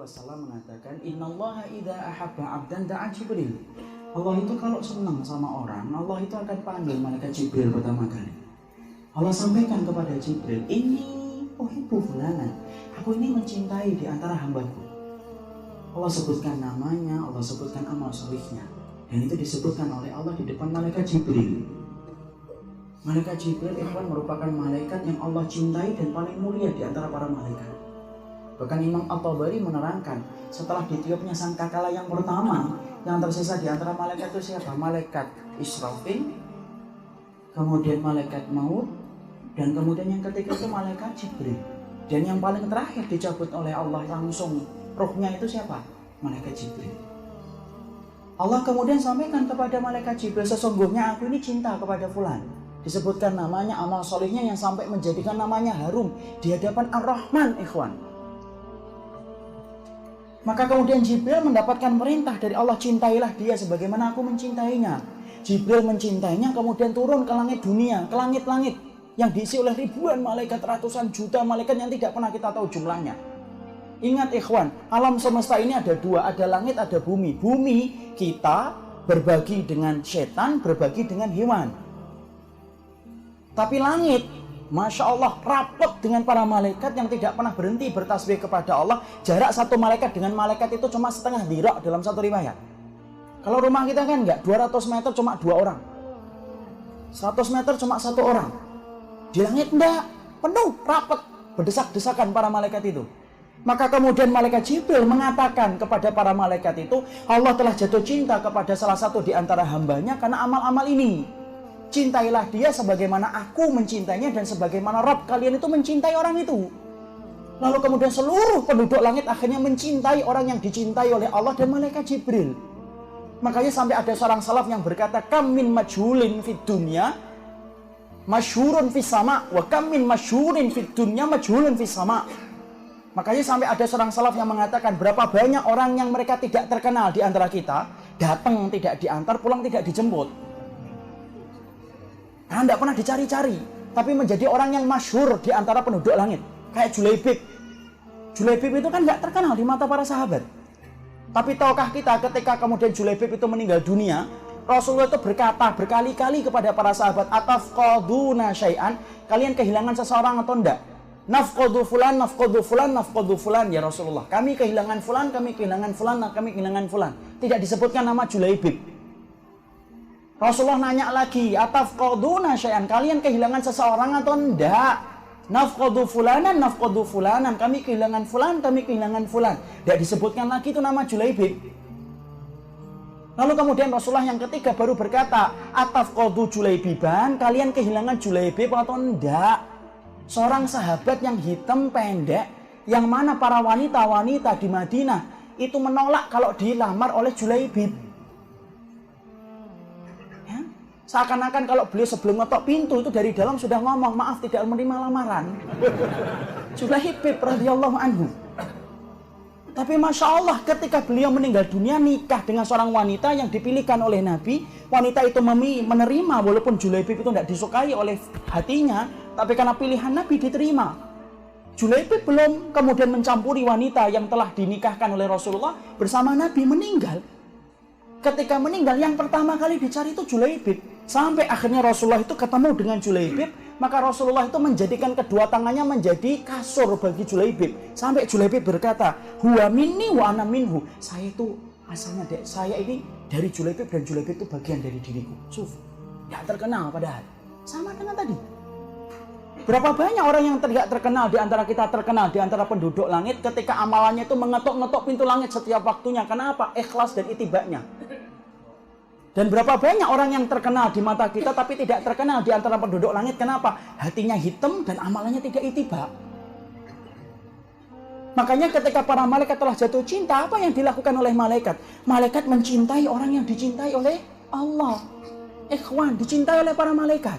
Wasallam mengatakan, Innallaha idza ahabba 'abdan da'a Jibril. Allah itu kalau senang sama orang, Allah itu akan panggil malaikat Jibril pertama kali. Allah sampaikan kepada Jibril, ini uhibbu fulanan, aku ini mencintai di antara hambaku. Allah sebutkan namanya, Allah sebutkan amal solihnya, dan itu disebutkan oleh Allah di depan malaikat Jibril. Malaikat Jibril ikhwan merupakan malaikat yang Allah cintai dan paling mulia di antara para malaikat. Bahkan Imam At-Tabari menerangkan, setelah ditiupnya sangkakala yang pertama, yang tersisa di antara malaikat itu siapa? Malaikat Israfil, kemudian malaikat maut, dan kemudian yang ketiga itu malaikat Jibril. Dan yang paling terakhir dicabut oleh Allah langsung ruhnya itu siapa? Malaikat Jibril. Allah kemudian sampaikan kepada malaikat Jibril, sesungguhnya aku ini cinta kepada fulan. Disebutkan namanya, amal solihnya yang sampai menjadikan namanya harum di hadapan Ar-Rahman, ikhwan. Maka kemudian Jibril mendapatkan perintah dari Allah, cintailah dia sebagaimana aku mencintainya. Jibril mencintainya, kemudian turun ke langit dunia, ke langit-langit yang diisi oleh ribuan malaikat, ratusan juta malaikat yang tidak pernah kita tahu jumlahnya. Ingat ikhwan, alam semesta ini ada dua, ada langit, ada bumi. Bumi kita berbagi dengan setan, berbagi dengan hewan. Tapi langit, Masya Allah, rapat dengan para malaikat yang tidak pernah berhenti bertasbih kepada Allah. Jarak satu malaikat dengan malaikat itu cuma setengah dhirak dalam satu riwayat. Kalau rumah kita kan enggak, 200 meter cuma 2 orang, 100 meter cuma 1 orang. Di langit enggak, penuh, rapat, berdesak-desakan para malaikat itu. Maka kemudian malaikat Jibril mengatakan kepada para malaikat itu, Allah telah jatuh cinta kepada salah satu di antara hambanya karena amal-amal ini. Cintailah dia sebagaimana aku mencintainya dan sebagaimana Rabb kalian itu mencintai orang itu. Lalu kemudian seluruh penduduk langit akhirnya mencintai orang yang dicintai oleh Allah dan malaikat Jibril. Makanya sampai ada seorang salaf yang berkata, kam min majhulin fid dunya masyhurun fis sama wa kam min masyhurin fid dunya majhulun fis sama. Makanya sampai ada seorang salaf yang mengatakan, berapa banyak orang yang mereka tidak terkenal di antara kita, datang tidak diantar, pulang tidak dijemput. Karena tidak pernah dicari-cari, tapi menjadi orang yang masyhur di antara penduduk langit. Kayak Julaibib. Julaibib itu kan nggak terkenal di mata para sahabat. Tapi tahukah kita ketika kemudian Julaibib itu meninggal dunia, Rasulullah itu berkata berkali-kali kepada para sahabat, atafqaduna syai'an, kalian kehilangan seseorang atau enggak? Nafqadu fulan, nafqadu fulan, nafqadu fulan, ya Rasulullah. Kami kehilangan fulan, kami kehilangan fulan, kami kehilangan fulan. Tidak disebutkan nama Julaibib. Rasulullah nanya lagi, atafqaduna syai'an, kalian kehilangan seseorang atau enggak? Nafqadu fulanan, nafqadu fulanan, kami kehilangan fulan, kami kehilangan fulan. Tidak disebutkan lagi itu nama Julaibib. Lalu kemudian Rasulullah yang ketiga baru berkata, atafqadu Julaibiban, kalian kehilangan Julaibib atau enggak? Seorang sahabat yang hitam pendek, yang mana para wanita-wanita di Madinah itu menolak kalau dilamar oleh Julaibib. Seakan-akan kalau beliau sebelum ngetok pintu itu dari dalam sudah ngomong, maaf tidak menerima lamaran. Julaibib radhiyallahu anhu. Tapi Masya Allah ketika beliau meninggal dunia, nikah dengan seorang wanita yang dipilihkan oleh Nabi. Wanita itu menerima walaupun Julaibib itu tidak disukai oleh hatinya, tapi karena pilihan Nabi diterima. Julaibib belum kemudian mencampuri wanita yang telah dinikahkan oleh Rasulullah bersama Nabi, meninggal. Ketika meninggal yang pertama kali dicari itu Julaibib. Sampai akhirnya Rasulullah itu ketemu dengan Julaibib, maka Rasulullah itu menjadikan kedua tangannya menjadi kasur bagi Julaibib. Sampai Julaibib berkata, huwa minni wa ana minhu. Saya itu asalnya saya ini dari Julaibib dan Julaibib itu bagian dari diriku. Suf, tidak terkenal padahal. Sama dengan tadi. Berapa banyak orang yang tidak terkenal di antara kita, terkenal di antara penduduk langit ketika amalannya itu mengetok-ngetok pintu langit setiap waktunya. Kenapa? Ikhlas dan itibaknya. Dan berapa banyak orang yang terkenal di mata kita tapi tidak terkenal di antara penduduk langit. Kenapa? Hatinya hitam dan amalannya tidak itibak. Makanya ketika para malaikat telah jatuh cinta, apa yang dilakukan oleh malaikat? Malaikat mencintai orang yang dicintai oleh Allah. Ikhwan, dicintai oleh para malaikat.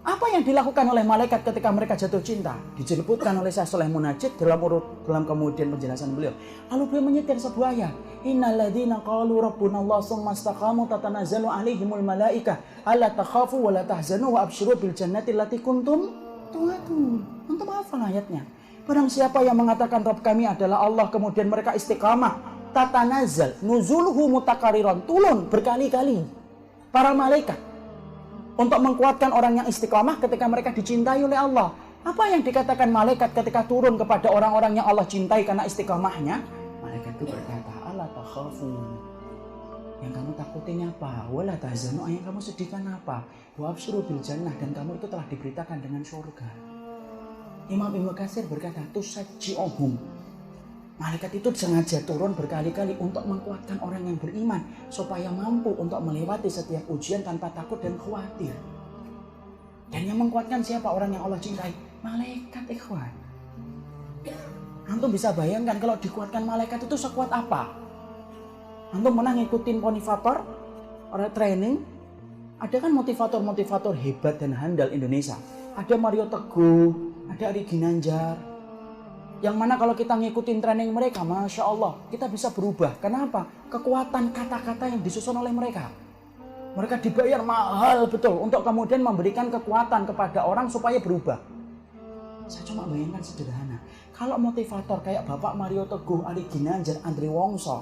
Apa yang dilakukan oleh malaikat ketika mereka jatuh cinta? Disebutkan oleh Syekh Shalih Munajjid dalam kemudian penjelasan beliau. Lalu beliau menyetir sebuah ayat. Innal ladzina qalu rabbunallah tsumma istaqamu tatanazzalu alaihimul malaikah alla takhafu wa la tahzanu wa absyiru bil jannati allati kuntum tu'adun. Untuk apa ayatnya? Barang siapa yang mengatakan Rabb kami adalah Allah, kemudian mereka istiqamah, tatanazal nuzuluhu mutakariron, turun berkali-kali para malaikat untuk mengkuatkan orang yang istiqamah ketika mereka dicintai oleh Allah. Apa yang dikatakan malaikat ketika turun kepada orang-orang yang Allah cintai karena istiqamahnya? Malaikat itu berkata, ala takhafun, yang kamu takutin apa? Wala tahzanu, yang kamu sedihkan apa? Wa absyiru bil jannah, dan kamu itu telah diberitakan dengan surga. Imam Ibnu Katsir berkata, tusajji'uhum, malaikat itu sengaja turun berkali-kali untuk menguatkan orang yang beriman supaya mampu untuk melewati setiap ujian tanpa takut dan khawatir. Dan yang menguatkan siapa? Orang yang Allah cintai, malaikat, ikhwan. Antum bisa bayangkan kalau dikuatkan malaikat itu sekuat apa? Antum pernah ngikutin motivator, orang training, ada kan motivator-motivator hebat dan handal Indonesia. Ada Mario Teguh, ada Ari Ginanjar. Yang mana kalau kita ngikutin training mereka, Masya Allah, kita bisa berubah. Kenapa? Kekuatan kata-kata yang disusun oleh mereka. Mereka dibayar mahal betul untuk kemudian memberikan kekuatan kepada orang supaya berubah. Saya cuma bayangkan sederhana. Kalau motivator kayak Bapak Mario Teguh, Ari Ginanjar, Andre Wongso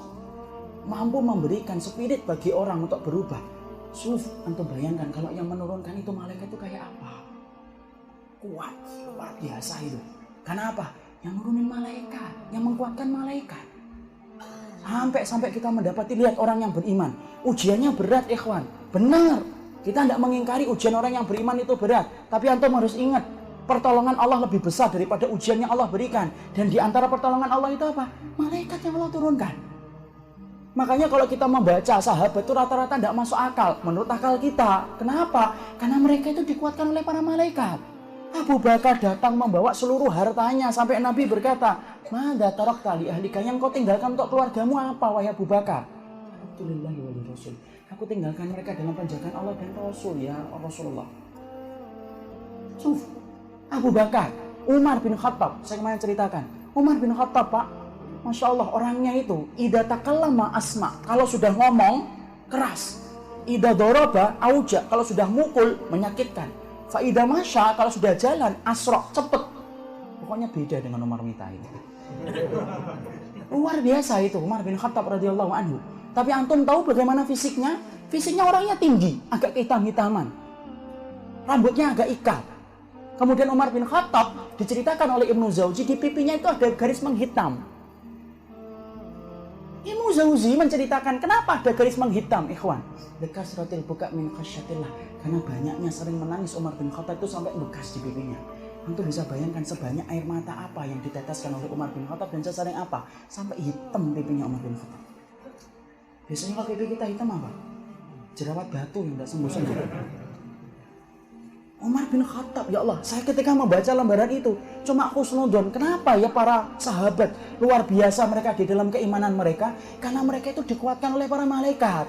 mampu memberikan spirit bagi orang untuk berubah. Antum bayangkan kalau yang menurunkan itu malaikat itu kayak apa? Kuat, luar biasa itu. Karena apa? Yang nurunin malaikat, yang menguatkan malaikat. Sampai kita mendapati, lihat orang yang beriman. Ujiannya berat, ikhwan. Benar, kita tidak mengingkari ujian orang yang beriman itu berat. Tapi antum harus ingat, pertolongan Allah lebih besar daripada ujian yang Allah berikan. Dan di antara pertolongan Allah itu apa? Malaikat yang Allah turunkan. Makanya kalau kita membaca sahabat itu rata-rata tidak masuk akal menurut akal kita. Kenapa? Karena mereka itu dikuatkan oleh para malaikat. Abu Bakar datang membawa seluruh hartanya sampai Nabi berkata, "Mada tarakta li ahlika, yang kau tinggalkan untuk keluargamu apa, wahai Abu Bakar?" Alhamdulillah wa Rasul. Aku tinggalkan mereka dalam penjagaan Allah dan Rasul, ya Rasulullah. Abu Bakar, Umar bin Khattab, saya kemarin ceritakan. Umar bin Khattab, Pak, Masya Allah, orangnya itu idza takallama asma, kalau sudah ngomong keras. Idza daraba auja, kalau sudah mukul menyakitkan. Fa idza masya, kalau sudah jalan asra, cepet. Pokoknya beda dengan Umar Mita ini. Luar biasa itu Umar bin Khattab radhiyallahu anhu. Tapi antum tahu bagaimana fisiknya? Fisiknya orangnya tinggi, agak kehitam-hitaman. Rambutnya agak ikal. Kemudian Umar bin Khattab diceritakan oleh Ibnu Jauzi, di pipinya itu ada garis menghitam. Ibnu Jauzi menceritakan kenapa ada garis menghitam, ikhwan. Lekasratil buka min khasyatillah, karena banyaknya sering menangis Umar bin Khattab itu sampai bekas di pipinya. Antum bisa bayangkan sebanyak air mata apa yang diteteskan oleh Umar bin Khattab dan sesering apa sampai hitam pipinya Umar bin Khattab. Biasanya kalau pipi kita hitam apa? Jerawat batu yang tidak sembuh-sembuh. Umar bin Khattab, ya Allah, saya ketika membaca lembaran itu cuma husnudon. Kenapa ya para sahabat luar biasa mereka di dalam keimanan mereka? Karena mereka itu dikuatkan oleh para malaikat.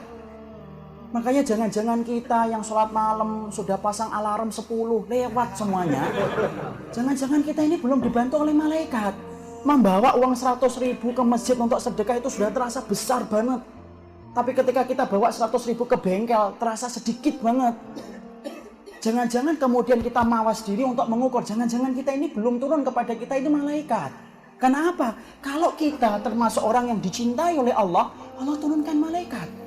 Makanya jangan-jangan kita yang sholat malam sudah pasang alarm 10 lewat semuanya. Jangan-jangan kita ini belum dibantu oleh malaikat. Membawa uang 100.000 ke masjid untuk sedekah itu sudah terasa besar banget. Tapi ketika kita bawa 100.000 ke bengkel terasa sedikit banget. Jangan-jangan kemudian kita mawas diri untuk mengukur. Jangan-jangan kita ini belum turun kepada kita itu malaikat. Karena apa? Kalau kita termasuk orang yang dicintai oleh Allah, Allah turunkan malaikat.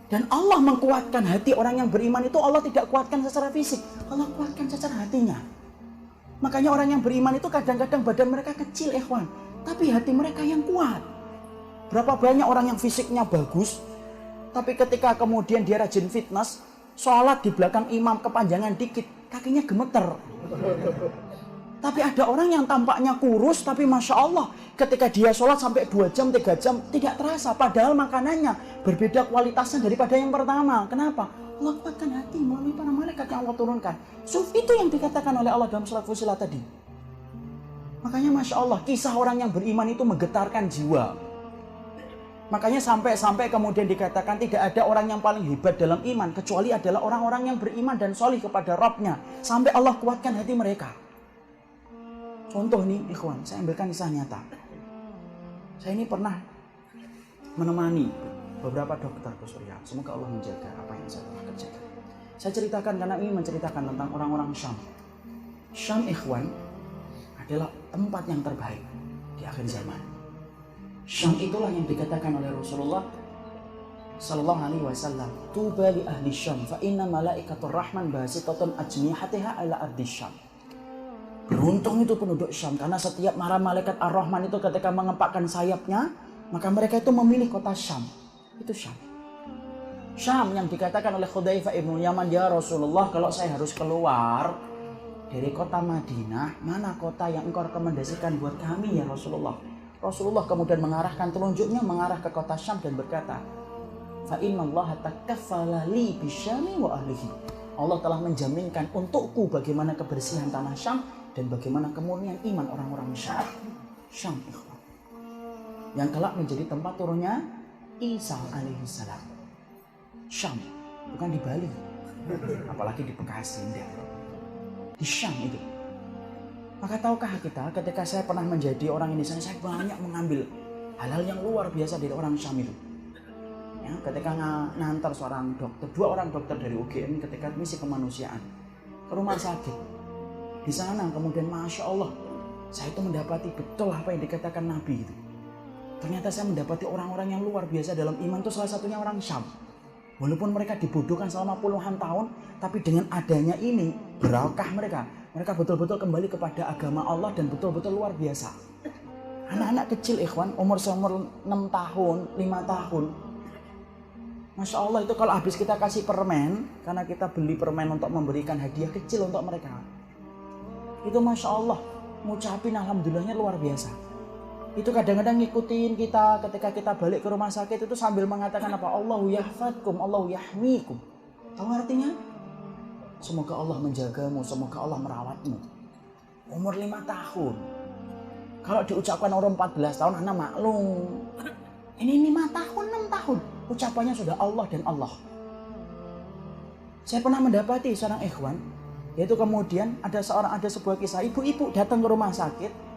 Dan Allah mengkuatkan hati orang yang beriman itu, Allah tidak kuatkan secara fisik. Allah kuatkan secara hatinya. Makanya orang yang beriman itu kadang-kadang badan mereka kecil, ikhwan. Tapi hati mereka yang kuat. Berapa banyak orang yang fisiknya bagus, tapi ketika kemudian dia rajin fitness, sholat di belakang imam kepanjangan dikit, kakinya gemeter. Tapi ada orang yang tampaknya kurus, tapi Masya Allah, ketika dia sholat sampai 2 jam, 3 jam, tidak terasa. Padahal makanannya berbeda kualitasnya daripada yang pertama. Kenapa? Allah kuatkan hati melalui para malaikat yang Allah turunkan. Itu yang dikatakan oleh Allah dalam surat Fussilat tadi. Makanya Masya Allah, kisah orang yang beriman itu menggetarkan jiwa. Makanya sampai kemudian dikatakan tidak ada orang yang paling hebat dalam iman kecuali adalah orang-orang yang beriman dan solih kepada Rabbnya. Sampai Allah kuatkan hati mereka. Contoh nih ikhwan, saya ambilkan kisah nyata. Saya ini pernah menemani beberapa dokter Gus Surya. Semoga Allah menjaga apa yang saya telah kerjakan. Saya ceritakan karena ini menceritakan tentang orang-orang Syam. Syam ikhwan adalah tempat yang terbaik di akhir zaman. Syam itulah yang dikatakan oleh Rasulullah sallallahu alaihi wasallam, tuba li ahli Syam fa inna malaikatur rahman basitatun ajnihatiha ala ardi Syam. Beruntung itu penduduk Syam, karena setiap para malaikat Ar-Rahman itu ketika mengepakkan sayapnya, maka mereka itu memilih kota Syam. Itu Syam. Syam yang dikatakan oleh Hudzaifah ibn Yaman, ya Rasulullah, kalau saya harus keluar dari kota Madinah, mana kota yang engkau rekomendasikan buat kami ya Rasulullah? Rasulullah kemudian mengarahkan telunjuknya mengarah ke kota Syam dan berkata, fa innallaha takaffala li bisyami wa ahlihi. Allah telah menjaminkan untukku bagaimana kebersihan tanah Syam dan bagaimana kemurnian iman orang-orang Syam. Syam yang kelak menjadi tempat turunnya Isa alaihissalam. Syam, bukan di Bali, apalagi di Bekasi, enggak. Di Syam itu. Maka tahukah kita, ketika saya pernah menjadi orang Indonesia, saya banyak mengambil hal-hal yang luar biasa dari orang Syam itu. Ya, ketika ngantar seorang dokter, 2 orang dokter dari UGM ketika misi kemanusiaan ke rumah sakit. Di sana kemudian Masya Allah, saya itu mendapati betul apa yang dikatakan Nabi itu. Ternyata saya mendapati orang-orang yang luar biasa dalam iman, itu salah satunya orang Syam. Walaupun mereka dibodohkan selama puluhan tahun, tapi dengan adanya ini, berkah mereka. Mereka betul-betul kembali kepada agama Allah dan betul-betul luar biasa. Anak-anak kecil ikhwan, umur 6 tahun, 5 tahun. Masya Allah, itu kalau habis kita kasih permen, karena kita beli permen untuk memberikan hadiah kecil untuk mereka. Itu Masya Allah, ngucapin alhamdulillahnya luar biasa. Itu kadang-kadang ngikutin kita ketika kita balik ke rumah sakit itu sambil mengatakan apa? Allahu yahfadkum, Allahu yahmikum. Tahu artinya? Semoga Allah menjagamu, semoga Allah merawatmu. Umur 5 tahun. Kalau diucapkan orang 14 tahun, anak maklum. Ini 5 tahun, 6 tahun. Ucapannya sudah Allah dan Allah. Saya pernah mendapati seorang ikhwan, yaitu kemudian ada sebuah kisah ibu-ibu datang ke rumah sakit.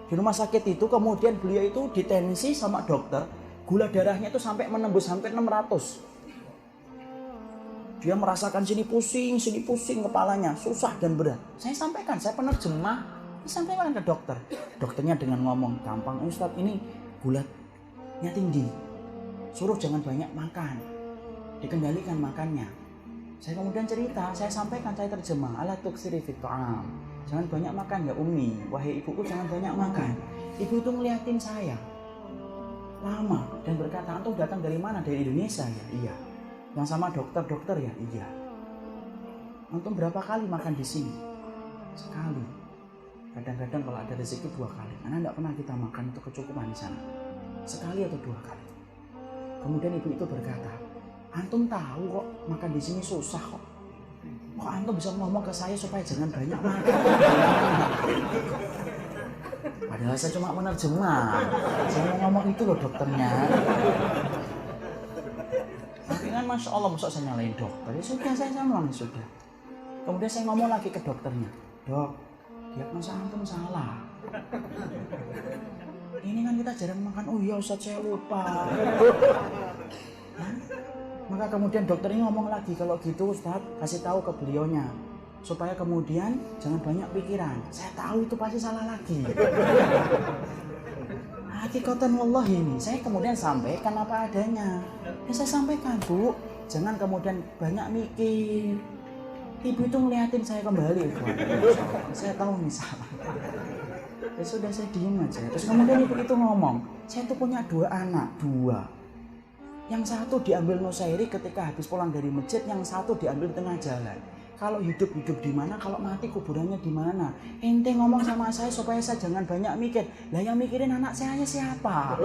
Di rumah sakit itu kemudian beliau itu ditensi sama dokter, gula darahnya itu sampai menembus hampir 600. Dia merasakan sini pusing kepalanya, susah dan berat. Saya sampaikan, saya penerjemah, disampaikan ke dokter. Dokternya dengan ngomong gampang, Ustadz ini gulanya tinggi, suruh jangan banyak makan, dikendalikan makannya. Saya kemudian cerita, saya sampaikan, saya terjemah, ala tuksiri fit ta'am. Jangan banyak makan ya Umi, wahai ibuku jangan banyak makan. Ibu itu ngeliatin saya lama dan berkata, antum datang dari mana? Dari Indonesia ya? Iya. Yang sama dokter-dokter ya? Iya. Antum berapa kali makan di sini? Sekali. Kadang-kadang kalau ada rezeki 2 kali. Karena tidak pernah kita makan itu kecukupan di sana. Sekali atau 2 kali. Kemudian ibu itu berkata, antum tahu kok makan di sini susah kok. Kok antum bisa ngomong ke saya supaya jangan banyak makan? Padahal saya cuma menerjemah. Saya mau ngomong itu loh dokternya. Tapi kan Masya Allah, masa saya nyalain dokter? Ya sudah, saya bilang sudah. Kemudian saya ngomong lagi ke dokternya. Dok, diagnosa antum salah. Ini kan kita jarang makan. Oh iya Ustaz, saya lupa. Maka kemudian dokter ini ngomong lagi, kalau gitu Ustaz kasih tahu ke beliaunya supaya kemudian jangan banyak pikiran. Saya tahu itu pasti salah lagi. Hakikatan wallahi ini, saya kemudian sampaikan apa adanya. Ya saya sampaikan, Bu, jangan kemudian banyak mikir. Ibu itu ngeliatin saya kembali. Saya tahu nih salah. Ya sudah, saya diem aja. Terus kemudian ibu itu ngomong, saya tuh punya 2 anak, 2. Yang satu diambil Nusairi ketika habis pulang dari masjid, yang satu diambil tengah jalan. Kalau hidup di mana, kalau mati kuburannya di mana? Ente ngomong sama saya supaya saya jangan banyak mikir. Lah yang mikirin anak saya siapa?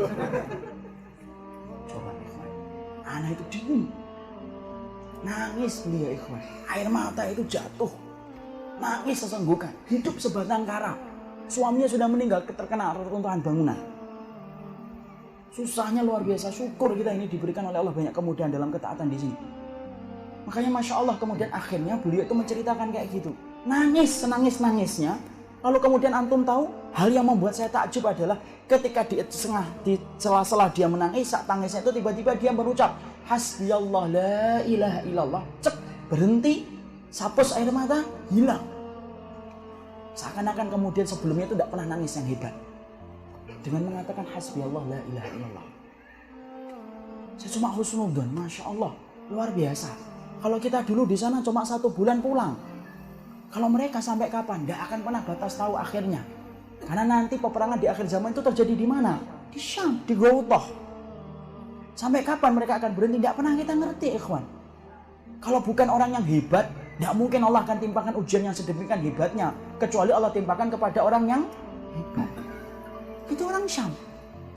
Coba ikhwan. Anak itu dingin. Nangis beliau ikhwan. Air mata itu jatuh. Nangis sesenggukan. Hidup sebatang kara. Suaminya sudah meninggal terkena reruntuhan bangunan. Susahnya luar biasa. Syukur kita ini diberikan oleh Allah banyak kemudahan dalam ketaatan di sini. Makanya Masya Allah kemudian akhirnya beliau itu menceritakan kayak gitu. Nangis, senangis-nangisnya. Lalu kemudian antum tahu, hal yang membuat saya takjub adalah ketika di sela-sela dia menangis, saat tangisnya itu tiba-tiba dia berucap, Hasbiyallah la ilaha illallah. Cek, berhenti, sapus air mata, hilang. Seakan-akan kemudian sebelumnya itu tidak pernah nangis yang hebat. Dengan mengatakan hasbiyallah la ilaha illallah. Saya cuma husnudzon, Masya Allah, luar biasa. Kalau kita dulu di sana cuma 1 bulan pulang. Kalau mereka sampai kapan? Tidak akan pernah batas tahu akhirnya. Karena nanti peperangan di akhir zaman itu terjadi di mana? Di Syam, di Gautoh. Sampai kapan mereka akan berhenti? Tidak pernah kita ngerti, ikhwan. Kalau bukan orang yang hebat, tidak mungkin Allah akan timpakan ujian yang sedemikian hebatnya. Kecuali Allah timpakan kepada orang yang hebat. Itu orang Syam.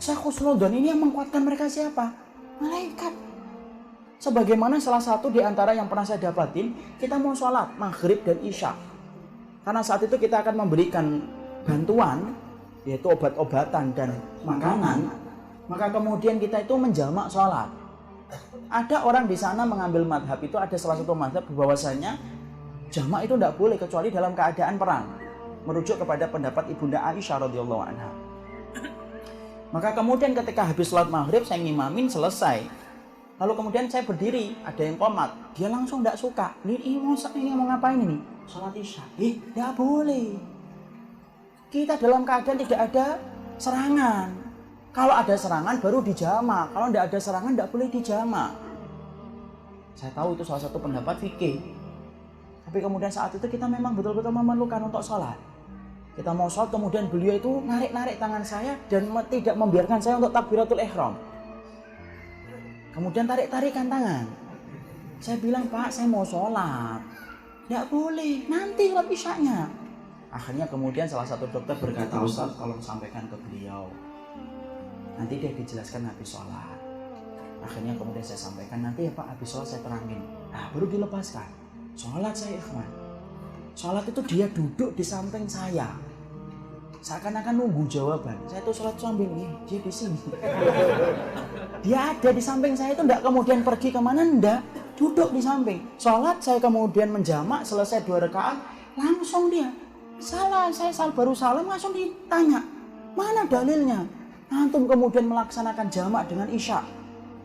Syekh Husnudzon ini yang menguatkan mereka siapa? Malaikat. Sebagaimana salah satu di antara yang pernah saya dapatin, kita mau sholat maghrib dan isya. Karena saat itu kita akan memberikan bantuan, yaitu obat-obatan dan makanan. Maka kemudian kita itu menjamak sholat. Ada orang di sana mengambil madhab itu, ada salah satu madhab bahwasanya jamak itu tidak boleh kecuali dalam keadaan perang. Merujuk kepada pendapat Ibunda Aisyah radhiyallahu anha. Maka kemudian ketika habis sholat maghrib saya ngimamin selesai. Lalu kemudian saya berdiri, ada yang komat. Dia langsung tidak suka. Ini mau ngapain ini? Sholat isya. Tidak boleh. Kita dalam keadaan tidak ada serangan. Kalau ada serangan baru dijamak. Kalau tidak ada serangan tidak boleh dijamak. Saya tahu itu salah satu pendapat fikih. Tapi kemudian saat itu kita memang betul-betul memerlukan untuk sholat. Kita mau sholat, kemudian beliau itu narik-narik tangan saya dan tidak membiarkan saya untuk takbiratul ihram. Kemudian tarik-tarikan tangan. Saya bilang, Pak, saya mau sholat. Tidak boleh, nanti sholat isyanya. Akhirnya kemudian salah satu dokter berkata, Ustaz, tolong sampaikan ke beliau. Nanti dia dijelaskan habis sholat. Akhirnya kemudian saya sampaikan, nanti ya Pak, habis sholat saya terangin. Nah, baru dilepaskan. Sholat saya, ikhwan. Sholat itu dia duduk di samping saya. Seakan-akan nunggu jawaban. Saya tuh sholat sambil dia di sini. Dia ada di samping saya itu, tidak kemudian pergi kemana, tidak. Duduk di samping. Sholat saya kemudian menjamak, selesai 2 rakaat, langsung dia. Saya baru salam langsung ditanya. Mana dalilnya? Antum kemudian melaksanakan jamak dengan isya.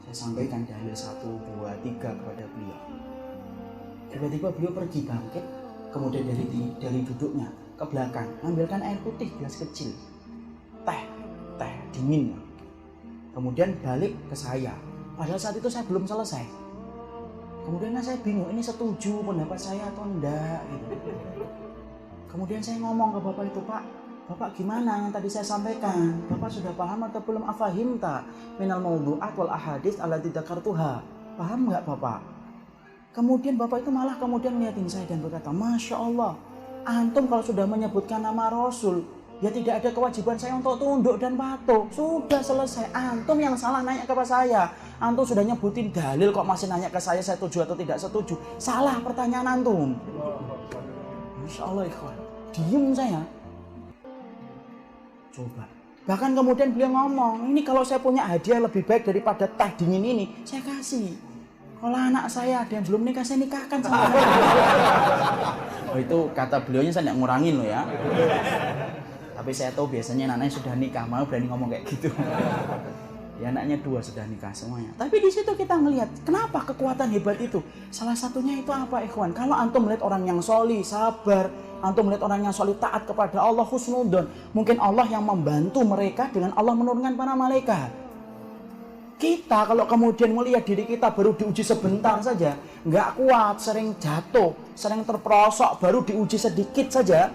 Saya sampaikan dalil 1, 2, 3 kepada beliau. Tiba-tiba beliau pergi bangkit. Kemudian dari duduknya ke belakang, ambilkan air putih gelas kecil, teh dingin. Kemudian balik ke saya. Padahal saat itu saya belum selesai. Kemudian saya bingung, ini setuju pendapat saya atau enggak gitu. Kemudian saya ngomong ke bapak itu, Pak, bapak gimana yang tadi saya sampaikan? Bapak sudah paham atau belum? Afahimta minal maudhu'at wal ahadits allati dzakartuha. Paham enggak bapak? Kemudian bapak itu malah kemudian melihatin saya dan berkata, Masya Allah, antum kalau sudah menyebutkan nama Rasul, ya tidak ada kewajiban saya untuk tunduk dan patuh. Sudah selesai, antum yang salah nanya kepada saya. Antum sudah nyebutin dalil kok masih nanya ke saya setuju atau tidak setuju. Salah pertanyaan antum. Masya Allah, ikhwan. Diem saya. Coba. Bahkan kemudian beliau ngomong, ini kalau saya punya hadiah lebih baik daripada teh dingin ini, saya kasih. Kalau anak saya ada yang belum nikah, saya nikahkan sama dia. Oh, itu kata beliaunya saya tidak ngurangin loh ya. Tapi saya tahu biasanya anaknya sudah nikah, mau berani ngomong kayak gitu. Ya anaknya 2 sudah nikah semuanya. Tapi di situ kita melihat kenapa kekuatan hebat itu. Salah satunya itu apa, ikhwan? Kalau antum melihat orang yang sholih, sabar, antum melihat orang yang sholih taat kepada Allah, husnudzon, mungkin Allah yang membantu mereka dengan Allah menurunkan para malaikat. Kita kalau kemudian melihat diri kita baru diuji sebentar saja, nggak kuat, sering jatuh, sering terperosok, baru diuji sedikit saja,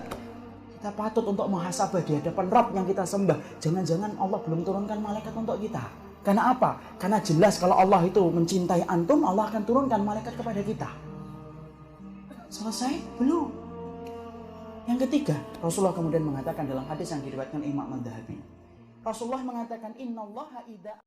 kita patut untuk muhasabah di hadapan Rabb yang kita sembah. Jangan-jangan Allah belum turunkan malaikat untuk kita. Karena apa? Karena jelas kalau Allah itu mencintai antum, Allah akan turunkan malaikat kepada kita. Selesai? Belum. Yang ketiga, Rasulullah kemudian mengatakan dalam hadis yang diriwayatkan Imam Adz-Dzahabi. Rasulullah mengatakan, Innallaha idza